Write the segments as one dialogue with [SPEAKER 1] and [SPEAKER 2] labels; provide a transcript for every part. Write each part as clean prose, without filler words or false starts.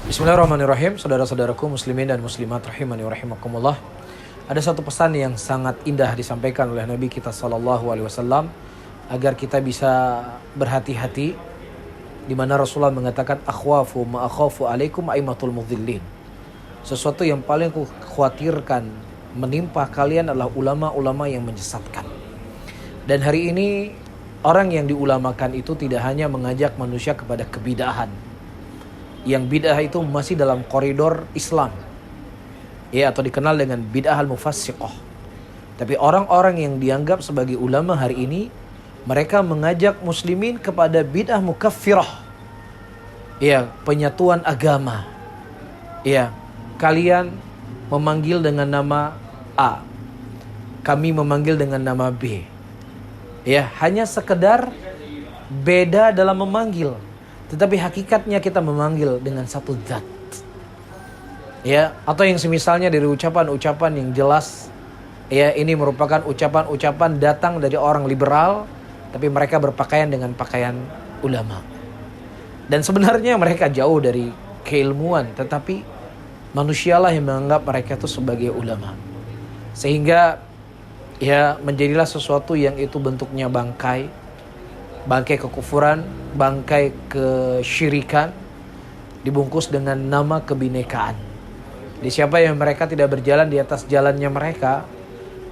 [SPEAKER 1] Bismillahirrahmanirrahim. Saudara-saudaraku muslimin dan muslimat rahimani wa rahimakumullah. Ada satu pesan yang sangat indah disampaikan oleh Nabi kita SAW agar kita bisa berhati-hati, di mana Rasulullah mengatakan akhwafu ma akhafu alaikum aimatul mudhillin. Sesuatu yang paling aku khawatirkan menimpa kalian adalah ulama-ulama yang menyesatkan. Dan hari ini orang yang diulamakan itu tidak hanya mengajak manusia kepada kebidahan. Yang bid'ah itu masih dalam koridor Islam, ya, atau dikenal dengan bid'ah al-mufassiqah. Tapi orang-orang yang dianggap sebagai ulama hari ini, mereka mengajak muslimin kepada bid'ah mukaffirah, ya, penyatuan agama. Ya, kalian memanggil dengan nama A, kami memanggil dengan nama B. Ya, hanya sekedar beda dalam memanggil, tetapi hakikatnya kita memanggil dengan satu zat. Ya, atau yang semisalnya dari ucapan-ucapan yang jelas, ya, ini merupakan ucapan-ucapan datang dari orang liberal, tapi mereka berpakaian dengan pakaian ulama. Dan sebenarnya mereka jauh dari keilmuan, tetapi manusialah yang menganggap mereka itu sebagai ulama. Sehingga ya menjadilah sesuatu yang itu bentuknya bangkai kekufuran, bangkai kesyirikan, dibungkus dengan nama kebinekaan. Di siapa yang mereka tidak berjalan di atas jalannya mereka,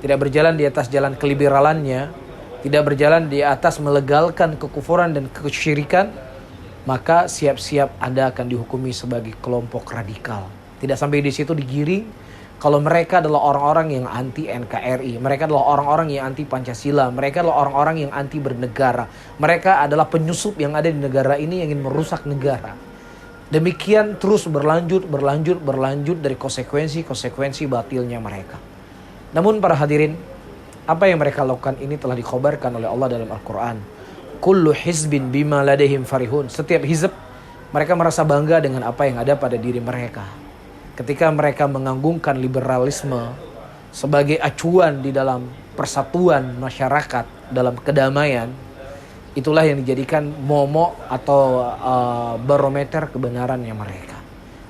[SPEAKER 1] tidak berjalan di atas jalan keliberalannya, tidak berjalan di atas melegalkan kekufuran dan kesyirikan, maka siap-siap Anda akan dihukumi sebagai kelompok radikal. Tidak sampai di situ digiring, kalau mereka adalah orang-orang yang anti NKRI, mereka adalah orang-orang yang anti Pancasila, mereka adalah orang-orang yang anti bernegara, mereka adalah penyusup yang ada di negara ini yang ingin merusak negara. Demikian terus berlanjut dari konsekuensi batilnya mereka. Namun para hadirin, apa yang mereka lakukan ini telah dikhabarkan oleh Allah dalam Al-Quran. Kullu hizbin bima ladehim farihun. Setiap hizb mereka merasa bangga dengan apa yang ada pada diri mereka. Ketika mereka menganggungkan liberalisme sebagai acuan di dalam persatuan masyarakat, dalam kedamaian, itulah yang dijadikan momok atau barometer kebenarannya mereka.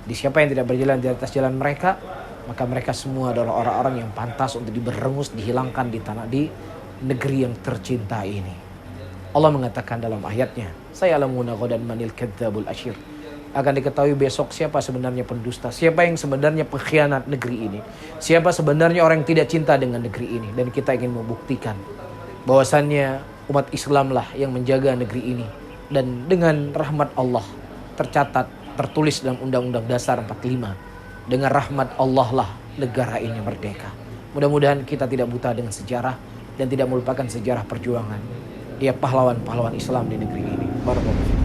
[SPEAKER 1] Di siapa yang tidak berjalan di atas jalan mereka, maka mereka semua adalah orang-orang yang pantas untuk diberengus, dihilangkan di negeri yang tercinta ini. Allah mengatakan dalam ayatnya, "Sayalamuna ghadan manil kadzdzabul asyir." Akan diketahui besok siapa sebenarnya pendusta, siapa yang sebenarnya pengkhianat negeri ini, siapa sebenarnya orang yang tidak cinta dengan negeri ini. Dan kita ingin membuktikan bahwasannya umat Islam lah yang menjaga negeri ini. Dan dengan rahmat Allah tercatat, tertulis dalam Undang-Undang Dasar 45, dengan rahmat Allah lah negara ini merdeka. Mudah-mudahan kita tidak buta dengan sejarah dan tidak melupakan sejarah perjuangan pahlawan-pahlawan Islam di negeri ini. Barakallahu fikum.